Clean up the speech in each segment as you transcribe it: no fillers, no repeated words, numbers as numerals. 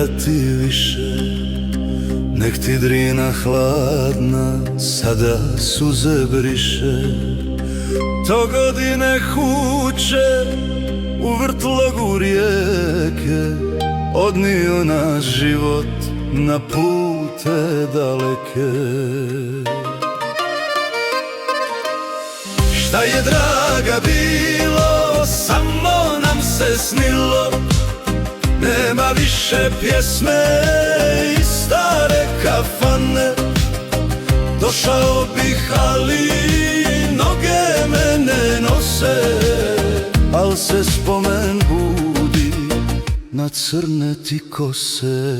da ti više, nek ti drina hladna sada suze briše. To godine huče u vrtlogu rijeke, odnio naš život na pute daleke. Šta je draga bilo, samo nam se snilo, nema više pjesme i stare kafane. Došao bih, ali noge me ne nose, al se spomen budi na crne ti kose.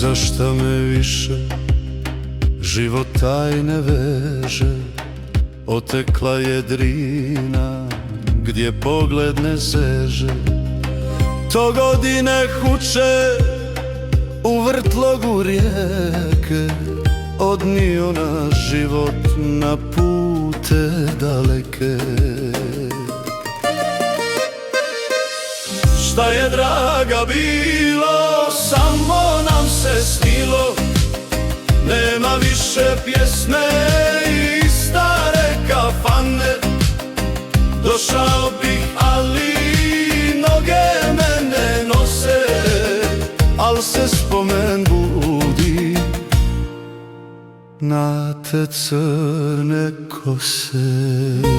Zašta me više život taj ne veže, otekla je drina gdje pogled ne seže. To godine huče u vrtlogu rijeke, odnio naš život na pute daleke. Šta je draga bilo, samo nam se snilo, nema više pjesme i stare kafane. Došao bih, ali noge me ne nose, al se spomen budi na te crne kose.